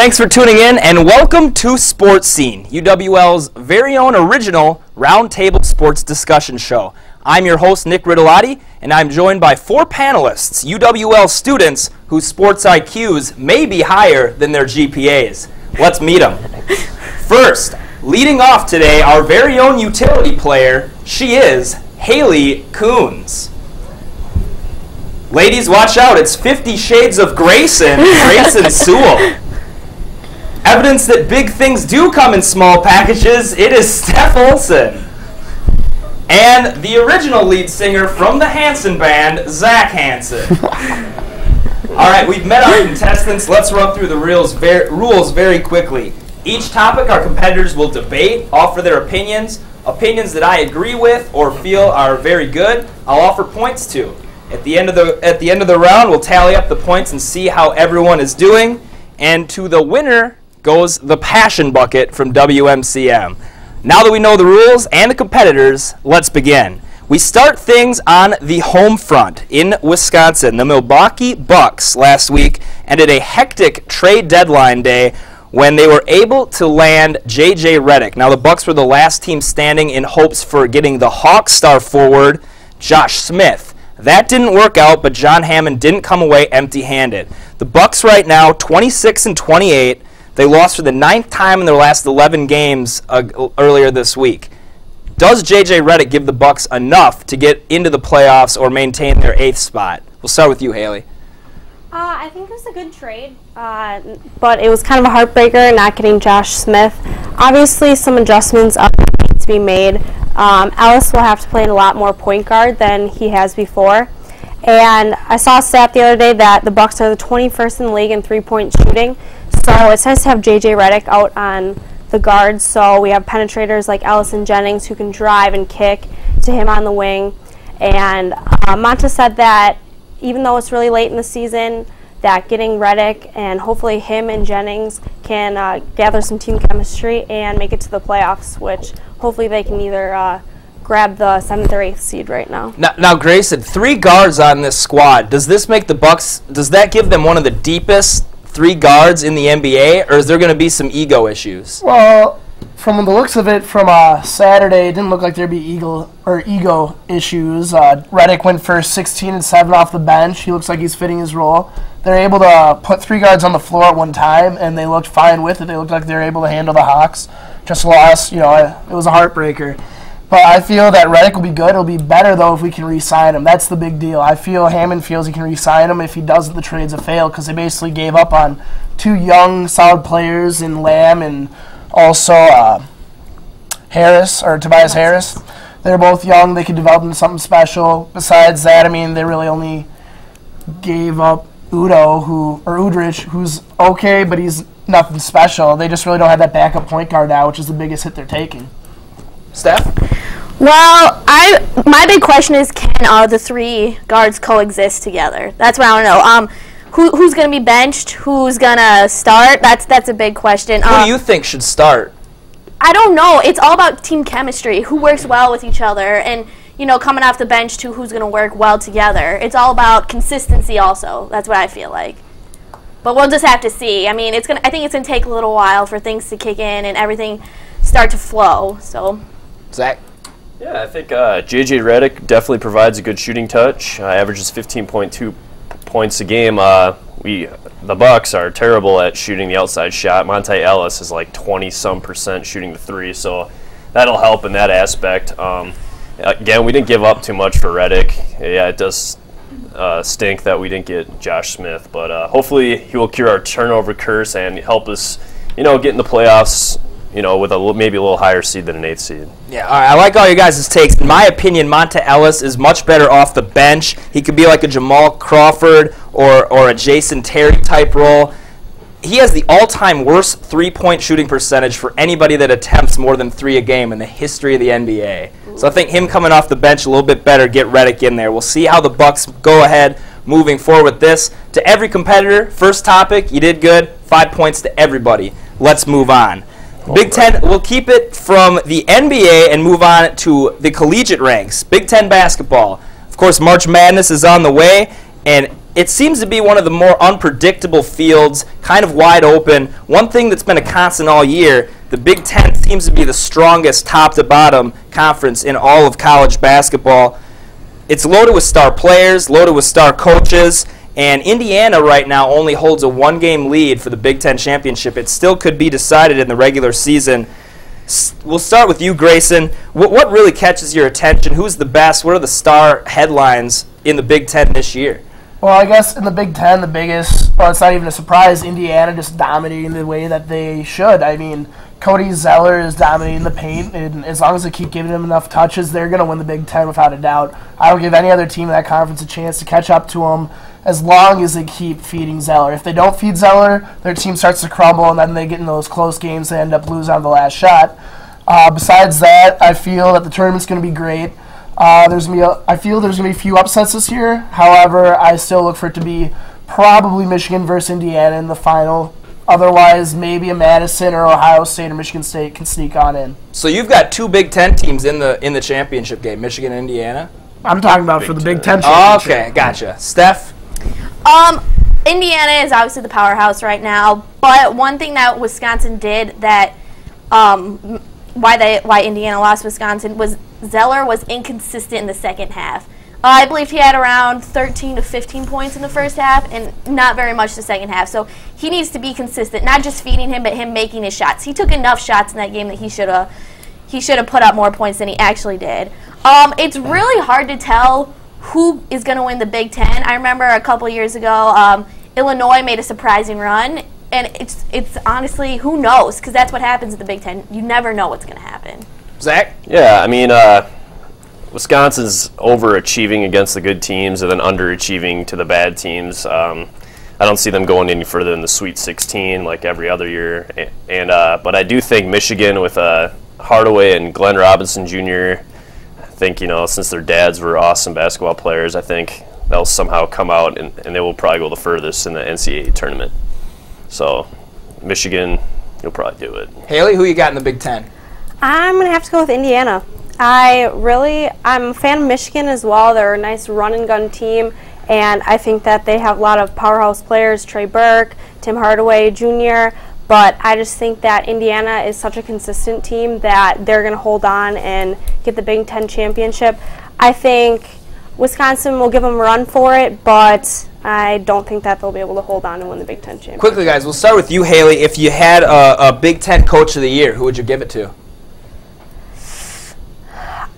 Thanks for tuning in, and welcome to Sports Scene, UWL's very own original roundtable sports discussion show. I'm your host, Nick Rytilahti, and I'm joined by four panelists, UWL students whose sports IQs may be higher than their GPAs. Let's meet them. First, leading off today, our very own utility player, she is Hailey Kunz. Ladies, watch out, it's 50 Shades of Grayson Sewell. Evidence that big things do come in small packages, it is Steph Olson. And the original lead singer from the Hanson band, Zach Hanson. All right, we've met our contestants. Let's run through the rules very quickly. Each topic our competitors will debate, offer their opinions that I agree with or feel are very good, I'll offer points to. At the end of the round, we'll tally up the points and see how everyone is doing. And to the winner goes the Passion Bucket from WMCM. Now that we know the rules and the competitors, let's begin. We start things on the home front in Wisconsin. The Milwaukee Bucks last week ended a hectic trade deadline day when they were able to land J.J. Redick. Now the Bucks were the last team standing in hopes for getting the Hawks star forward, Josh Smith. That didn't work out, but John Hammond didn't come away empty-handed. The Bucks right now, 26-28. They lost for the 9th time in their last 11 games earlier this week. Does J.J. Redick give the Bucks enough to get into the playoffs or maintain their 8th spot? We'll start with you, Hailey. I think it was a good trade, but it was kind of a heartbreaker not getting Josh Smith. Obviously, some adjustments need to be made. Ellis will have to play a lot more point guard than he has before. And I saw a stat the other day that the Bucks are the 21st in the league in three-point shooting. So it's nice to have J.J. Redick out on the guards. So we have penetrators like Ellis and Jennings who can drive and kick to him on the wing. And Monta said that even though it's really late in the season, that getting Redick and hopefully him and Jennings can gather some team chemistry and make it to the playoffs, which hopefully they can either grab the 7th or 8th seed right now. Now, Grayson, 3 guards on this squad. Does this make the Bucks, does that give them one of the deepest 3 guards in the NBA, or is there going to be some ego issues? Well, from the looks of it, from Saturday, it didn't look like there'd be ego issues. Redick went for 16 and 7 off the bench. He looks like he's fitting his role. They're able to put 3 guards on the floor at one time, and they looked fine with it. They looked like they were able to handle the Hawks. Just lost, it was a heartbreaker. But I feel that Redick will be good. It'll be better, though, if we can re-sign him. That's the big deal. I feel Hammond feels he can re-sign him. If he doesn't, the trade's a fail because they basically gave up on 2 young, solid players in Lamb and also Tobias Harris. They're both young. They could develop into something special. Besides that, they really only gave up Udrich, who's okay, but he's nothing special. They just really don't have that backup point guard now, which is the biggest hit they're taking. Steph? Well, my big question is, can the 3 guards coexist together? That's what I want to know. Who's going to be benched? Who's going to start? That's a big question. Who do you think should start? I don't know. It's all about team chemistry. Who works well with each other, and coming off the bench too, who's going to work well together. It's all about consistency. Also, that's what I feel like. But we'll just have to see. I think it's going to take a little while for things to kick in and everything start to flow. So. Zach? Yeah, I think J.J. Redick definitely provides a good shooting touch. Averages 15.2 points a game. The Bucks are terrible at shooting the outside shot. Monta Ellis is like 20-some% shooting the 3, so that'll help in that aspect. Again, we didn't give up too much for Redick. Yeah, it does stink that we didn't get Josh Smith, but hopefully he will cure our turnover curse and help us, get in the playoffs, with maybe a little higher seed than an 8th seed. Yeah, all right, I like all you guys' takes. In my opinion, Monta Ellis is much better off the bench. He could be like a Jamal Crawford or a Jason Terry type role. He has the all-time worst three-point shooting percentage for anybody that attempts more than 3 a game in the history of the NBA. So I think him coming off the bench a little bit better, get Redick in there. We'll see how the Bucks go ahead moving forward with this. To every competitor, first topic, you did good. 5 points to everybody. Let's move on. Big Ten, we'll keep it from the NBA and move on to the collegiate ranks. Big Ten basketball. Of course, March Madness is on the way, and it seems to be one of the more unpredictable fields, kind of wide open. One thing that's been a constant all year, the Big Ten seems to be the strongest top-to-bottom conference in all of college basketball. It's loaded with star players, loaded with star coaches, and Indiana right now only holds a one-game lead for the Big Ten championship. It still could be decided in the regular season. We'll start with you, Grayson. What really catches your attention? Who's the best? What are the star headlines in the Big Ten this year? Well, I guess in the Big Ten, the biggest, well, it's not even a surprise, Indiana just dominating the way that they should. I mean, Cody Zeller is dominating the paint, and as long as they keep giving him enough touches, they're going to win the Big Ten without a doubt. I don't give any other team in that conference a chance to catch up to them as long as they keep feeding Zeller. If they don't feed Zeller, their team starts to crumble, and then they get in those close games, they end up losing on the last shot. Besides that, I feel that the tournament's going to be great. I feel there's going to be a few upsets this year. However, I still look for it to be probably Michigan versus Indiana in the final. Otherwise, maybe a Madison or Ohio State or Michigan State can sneak on in. So you've got two Big Ten teams in the championship game, Michigan and Indiana? I'm talking about for the Big Ten championship. Okay, gotcha. Steph? Indiana is obviously the powerhouse right now, but one thing that Wisconsin did that why Indiana lost Wisconsin was Zeller was inconsistent in the second half. I believe he had around 13 to 15 points in the first half and not very much the second half. So he needs to be consistent, not just feeding him, but him making his shots. He took enough shots in that game that he should have put up more points than he actually did. It's really hard to tell who is going to win the Big Ten. I remember a couple years ago, Illinois made a surprising run, and it's honestly, who knows? Because that's what happens at the Big Ten. You never know what's going to happen. Zach? Yeah, I mean, Wisconsin's overachieving against the good teams and then underachieving to the bad teams. I don't see them going any further than the Sweet 16 like every other year. But I do think Michigan with Hardaway and Glenn Robinson Jr., I think, since their dads were awesome basketball players, I think they'll somehow come out and they will probably go the furthest in the NCAA tournament. So Michigan, you'll probably do it. Hailey, who you got in the Big Ten? I'm going to have to go with Indiana. I'm a fan of Michigan as well. They're a nice run-and-gun team, and I think that they have a lot of powerhouse players, Trey Burke, Tim Hardaway Jr., but I just think that Indiana is such a consistent team that they're going to hold on and get the Big Ten championship. I think Wisconsin will give them a run for it, but I don't think that they'll be able to hold on and win the Big Ten championship. Quickly, guys, we'll start with you, Hailey. If you had a Big Ten Coach of the Year, who would you give it to?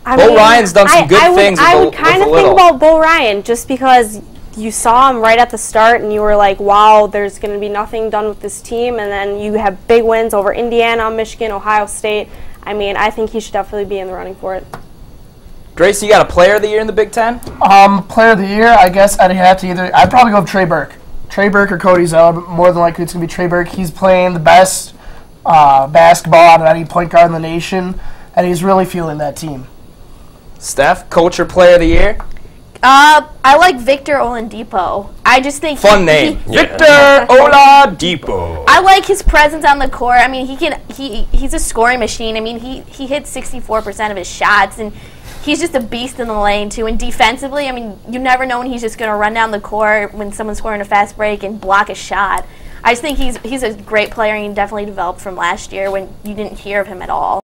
Bo Ryan's done some good things. I would kind of think about Bo Ryan just because you saw him right at the start and you were like, wow, there's going to be nothing done with this team. And then you have big wins over Indiana, Michigan, Ohio State. I mean, I think he should definitely be in the running for it. Grace, you got a Player of the Year in the Big Ten? Player of the Year, I guess I'd have to I'd probably go with Trey Burke. Trey Burke or Cody Zeller, but more than likely it's going to be Trey Burke. He's playing the best basketball out of any point guard in the nation, and he's really fueling that team. Steph, Coach or Player of the Year? I like Victor Oladipo. I just think fun name, Victor Oladipo. I like his presence on the court. I mean, he's a scoring machine. I mean, he hits 64% of his shots, and he's just a beast in the lane too. And defensively, I mean, you never know when he's just going to run down the court when someone's scoring a fast break and block a shot. I just think he's a great player, and he definitely developed from last year when you didn't hear of him at all.